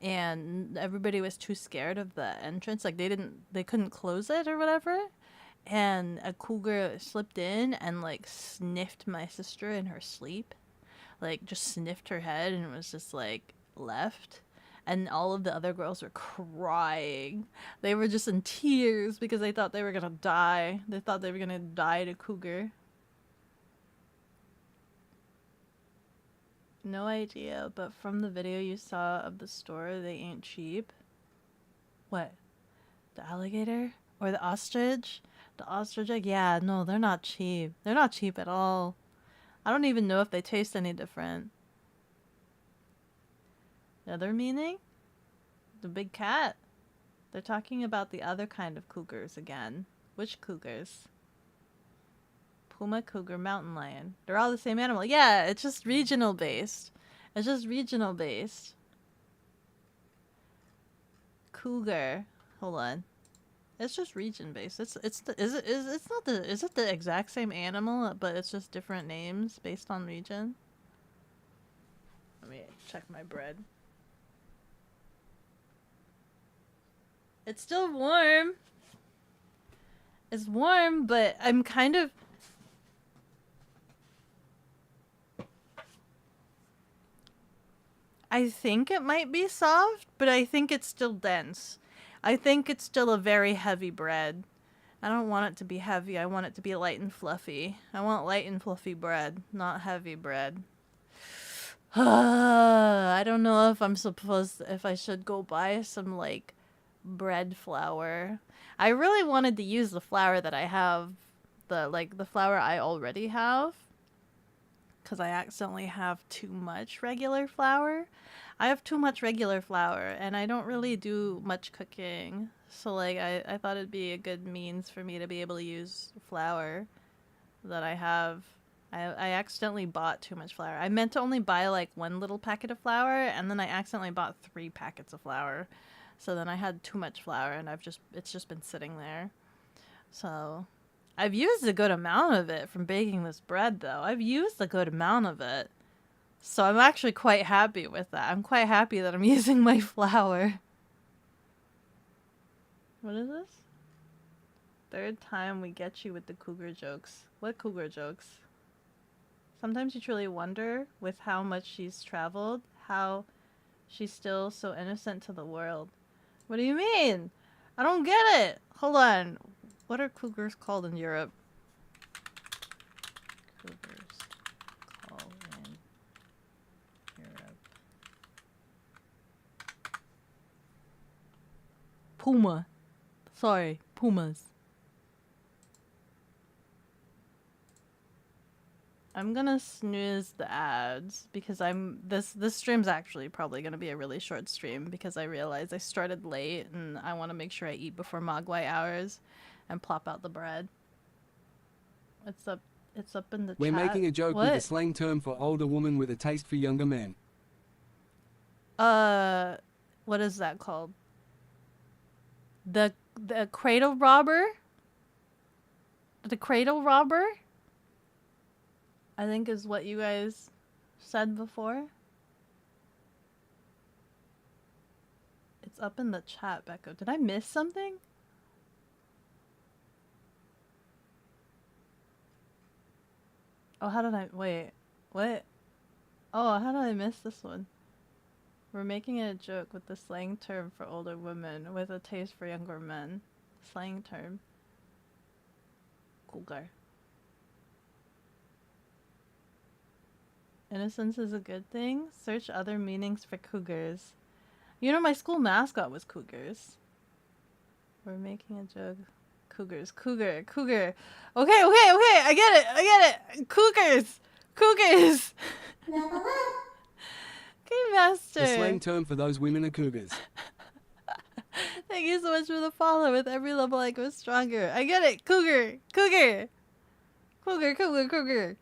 and everybody was too scared of the entrance. Like they couldn't close it or whatever. And a cougar slipped in and like sniffed my sister in her sleep. Like just sniffed her head and was just like left. And all of the other girls were crying. They were just in tears because they thought they were gonna die. They thought they were gonna die to cougar. No idea, but from the video you saw of the store, they ain't cheap. What? The alligator? Or the ostrich? The ostrich egg? Yeah, no, they're not cheap. They're not cheap at all. I don't even know if they taste any different. The other meaning? The big cat. They're talking about the other kind of cougars again. Which cougars? Puma, cougar, mountain lion. They're all the same animal. Yeah, it's just regional based. It's just regional based. Cougar. Hold on. It's just region based. Is it the exact same animal, but it's just different names based on region? Let me check my bread. It's still warm. It's warm, but I'm kind of... I think it might be soft, but I think it's still dense. I think it's still a very heavy bread. I don't want it to be heavy. I want it to be light and fluffy. I want light and fluffy bread, not heavy bread. I don't know if I should go buy some, like, bread flour. I really wanted to use the flour that I have, the flour I already have, because I accidentally have too much regular flour. I have too much regular flour, and I don't really do much cooking. So, like, I thought it'd be a good means for me to be able to use flour that I have. I accidentally bought too much flour. I meant to only buy, like, 1 little packet of flour, and then I accidentally bought 3 packets of flour. So then I had too much flour, and it's just been sitting there. So I've used a good amount of it from baking this bread, though. I've used a good amount of it. So I'm actually quite happy with that. I'm quite happy that I'm using my flour. What is this? Third time we get you with the cougar jokes. What cougar jokes? Sometimes you truly wonder, with how much she's traveled, how she's still so innocent to the world. What do you mean? I don't get it. Hold on. What are cougars called in Europe? Cougars called in Europe. Puma. Sorry, pumas. I'm gonna snooze the ads because this stream's actually probably gonna be a really short stream because I realized I started late and I want to make sure I eat before Mogwai hours and plop out the bread. It's up in the We're chat. making a joke What? with a slang term for older woman with a taste for younger men. What is that called? The cradle robber? The cradle robber? I think is what you guys said before. It's up in the chat, Becco. Did I miss something? Oh, how did I... Wait. What? Oh, how did I miss this one? We're making a joke with the slang term for older women with a taste for younger men. Slang term. Cougar. Innocence is a good thing? Search other meanings for cougars. You know, my school mascot was cougars. We're making a joke. Cougars. Cougar. Cougar. Okay. I get it. Cougars. Cougars. Okay, master. The slang term for those women are cougars. Thank you so much for the follow. With every level I go stronger. I get it. Cougar. Cougar. Cougar.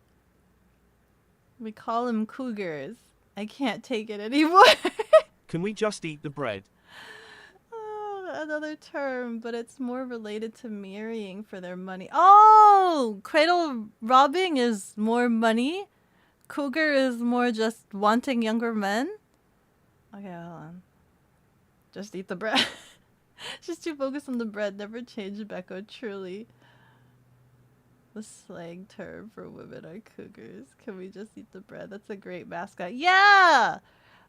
We call them cougars. I can't take it anymore. Can we just eat the bread? Oh, another term, but it's more related to marrying for their money. Oh, cradle robbing is more money. Cougar is more just wanting younger men. Okay, hold on. Just eat the bread. Just too focused on the bread. Never change, Becco, truly. The slang term for women are cougars. Can we just eat the bread? That's a great mascot. Yeah!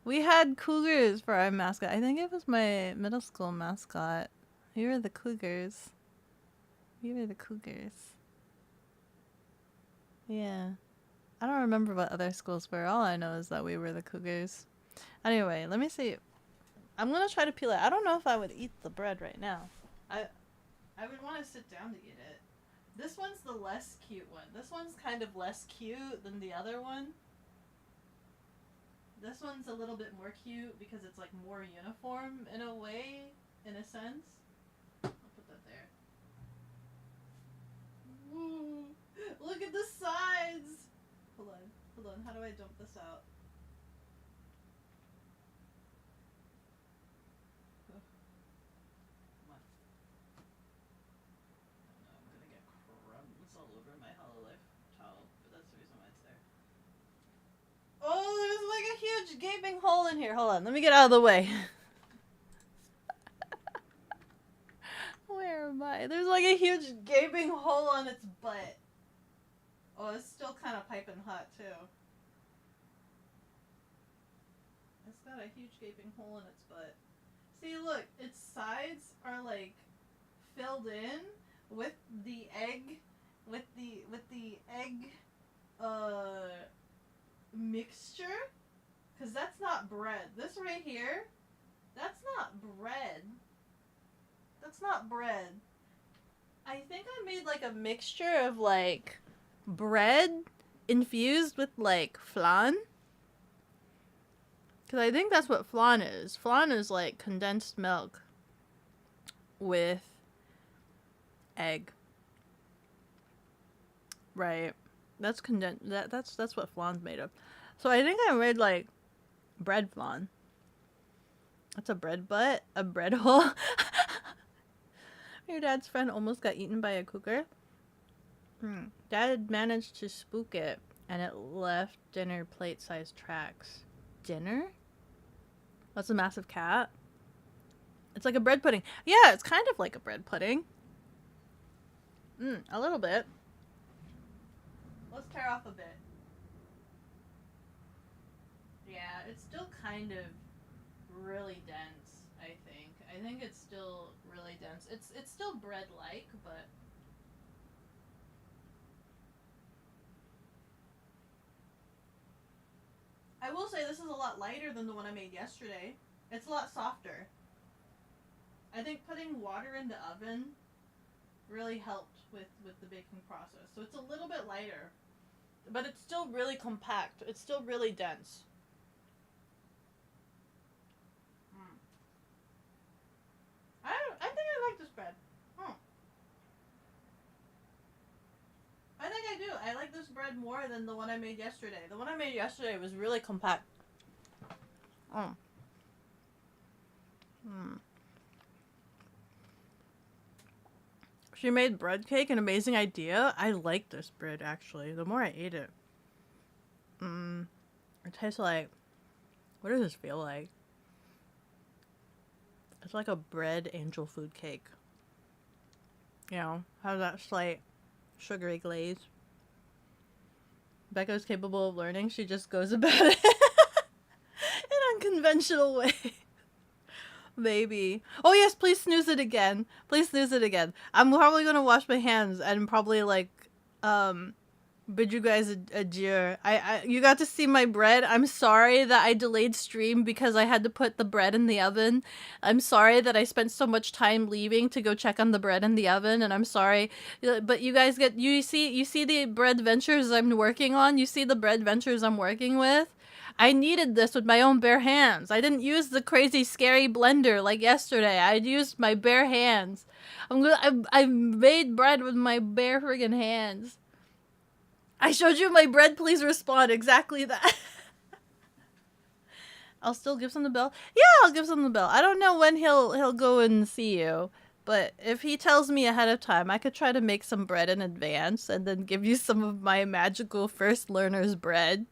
We had cougars for our mascot. I think it was my middle school mascot. We were the cougars. Yeah. I don't remember what other schools were. All I know is that we were the cougars. Anyway, let me see. I'm gonna try to peel it. I don't know if I would eat the bread right now. I would want to sit down to eat it. This one's the less cute one. This one's kind of less cute than the other one. This one's a little bit more cute because it's like more uniform in a way, in a sense. I'll put that there. Woo! Look at the sides! Hold on. How do I dump this out? Oh, there's like a huge gaping hole in here. Hold on, let me get out of the way. Where am I? There's like a huge gaping hole on its butt. Oh, it's still kind of piping hot too. It's got a huge gaping hole in its butt. See, look, its sides are like filled in with the egg, with the egg, mixture, because that's not bread. This right here, that's not bread. That's not bread. I think I made like a mixture of like bread infused with like flan. Because I think that's what flan is. Flan is like condensed milk with egg. Right. That's that's what flan's made of. So I think I made like bread flan. That's a bread butt, a bread hole. Your dad's friend almost got eaten by a cougar. Dad managed to spook it, and it left dinner plate-sized tracks. Dinner? That's a massive cat. It's like a bread pudding. Yeah, it's kind of like a bread pudding. A little bit. Let's tear off a bit. Yeah, it's still kind of really dense, I think. I think it's still really dense. It's still bread-like, but I will say this is a lot lighter than the one I made yesterday. It's a lot softer. I think putting water in the oven really helped with the baking process. So it's a little bit lighter, but it's still really compact. It's still really dense. I think I like this bread. I think I do. I like this bread more than the one I made yesterday. The one I made yesterday was really compact. She made bread cake, an amazing idea. I like this bread, actually. The more I ate it. It tastes like... What does this feel like? It's like a bread angel food cake. You know, has that slight sugary glaze. Becca's capable of learning. She just goes about it in unconventional ways. Maybe. Oh yes, please snooze it again. Please snooze it again. I'm probably gonna wash my hands and probably like bid you guys adieu. You got to see my bread. I'm sorry that I delayed stream because I had to put the bread in the oven. I'm sorry that I spent so much time leaving to go check on the bread in the oven, and I'm sorry. But you guys you see the bread ventures I'm working on? You see the bread ventures I'm working with? I needed this with my own bare hands. I didn't use the crazy scary blender like yesterday. I used my bare hands. I made bread with my bare friggin' hands. I showed you my bread, please respond. Exactly that. I'll still give him the bell. Yeah, I'll give him the bell. I don't know when he'll go and see you, but if he tells me ahead of time, I could try to make some bread in advance and then give you some of my magical first learner's bread.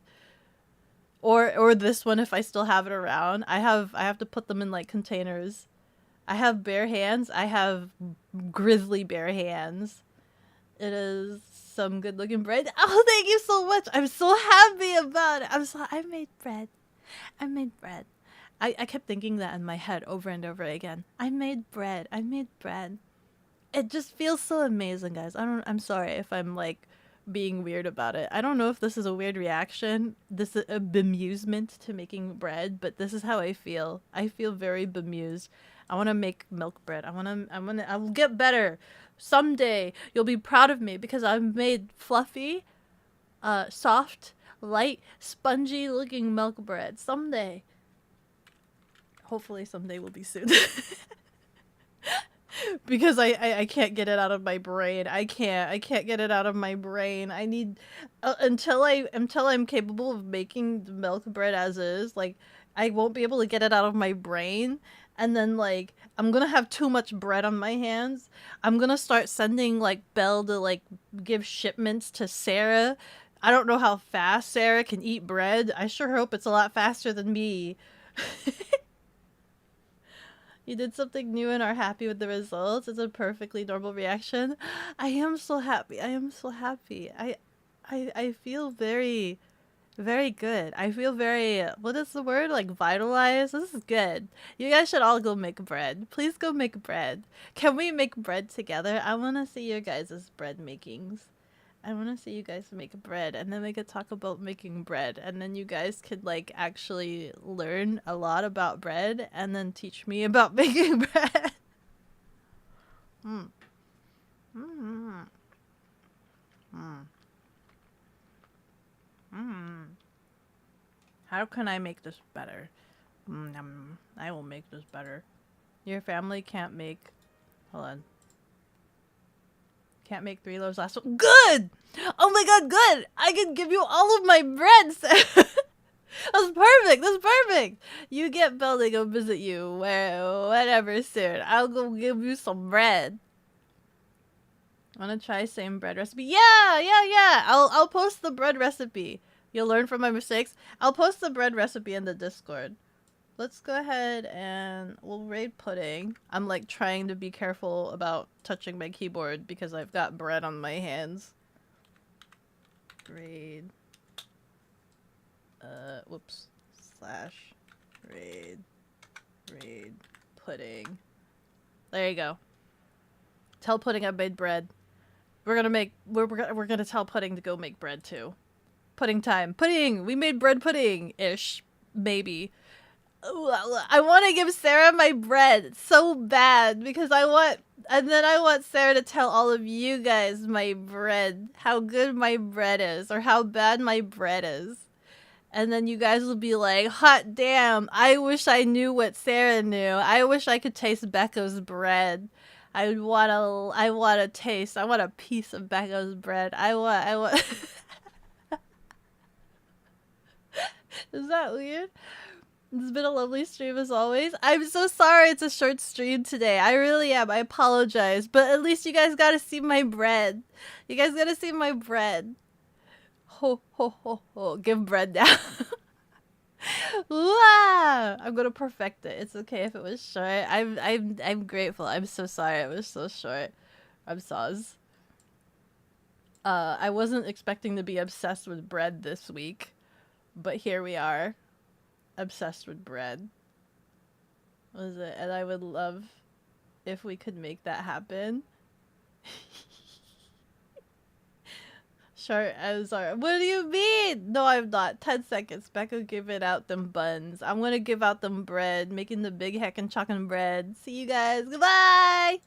Or this one if I still have it around. I have to put them in like containers. I have bare hands. I have grizzly bare hands. It is some good looking bread. Oh, thank you so much. I'm so happy about it. I made bread. I made bread. I kept thinking that in my head over and over again. I made bread. I made bread. It just feels so amazing, guys. I'm sorry if I'm like being weird about it. I don't know if this is a weird reaction. This is a bemusement to making bread, but this is how I feel. I feel very bemused. I want to make milk bread. I will get better. Someday you'll be proud of me because I've made fluffy, soft, light, spongy looking milk bread. Someday. Hopefully someday will be soon. Because I can't get it out of my brain. I can't get it out of my brain. I need until I'm capable of making the milk bread as is, like I won't be able to get it out of my brain. And then like I'm gonna have too much bread on my hands. I'm gonna start sending like Belle to like give shipments to Sarah. I don't know how fast Sarah can eat bread. I sure hope it's a lot faster than me. You did something new and are happy with the results. It's a perfectly normal reaction. I am so happy. I am so happy. I feel very, very good. I feel very, what is the word? Like vitalized? This is good. You guys should all go make bread. Please go make bread. Can we make bread together? I want to see your guys' bread makings. I want to see you guys make bread, and then we could talk about making bread, and then you guys could like actually learn a lot about bread and then teach me about making bread. How can I make this better? I will make this better. Your family can't make... Hold on. Can't make 3 loaves last one. Good! Oh my god, good! I can give you all of my bread! That's perfect! That's perfect! You get Belle to go visit you whenever soon. I'll go give you some bread. Wanna try same bread recipe? Yeah! I'll post the bread recipe. You'll learn from my mistakes. I'll post the bread recipe in the Discord. Let's go ahead and we'll raid pudding. I'm like trying to be careful about touching my keyboard because I've got bread on my hands. Raid. Whoops. / raid. Raid pudding. There you go. Tell pudding I made bread. We're gonna tell pudding to go make bread too. Pudding time. Pudding! We made bread pudding-ish. Maybe. I want to give Sarah my bread so bad because I want Sarah to tell all of you guys my bread, how good my bread is or how bad my bread is. And then you guys will be like, hot damn, I wish I knew what Sarah knew. I wish I could taste Becca's bread. I want a taste. I want a piece of Becca's bread. I want Is that weird? It's been a lovely stream as always. I'm so sorry it's a short stream today. I really am. I apologize. But at least you guys got to see my bread. You guys got to see my bread. Ho, ho, ho, ho. Give bread now. Wow! I'm gonna perfect it. It's okay if it was short. I'm grateful. I'm so sorry it was so short. I'm soz. I wasn't expecting to be obsessed with bread this week. But here we are. Obsessed with bread. What is it? And I would love if we could make that happen. Short, I'm sorry. What do you mean? No, I'm not. 10 seconds. Becca giving out them buns. I'm gonna give out them bread. Making the big heckin' chuckin' bread. See you guys. Goodbye!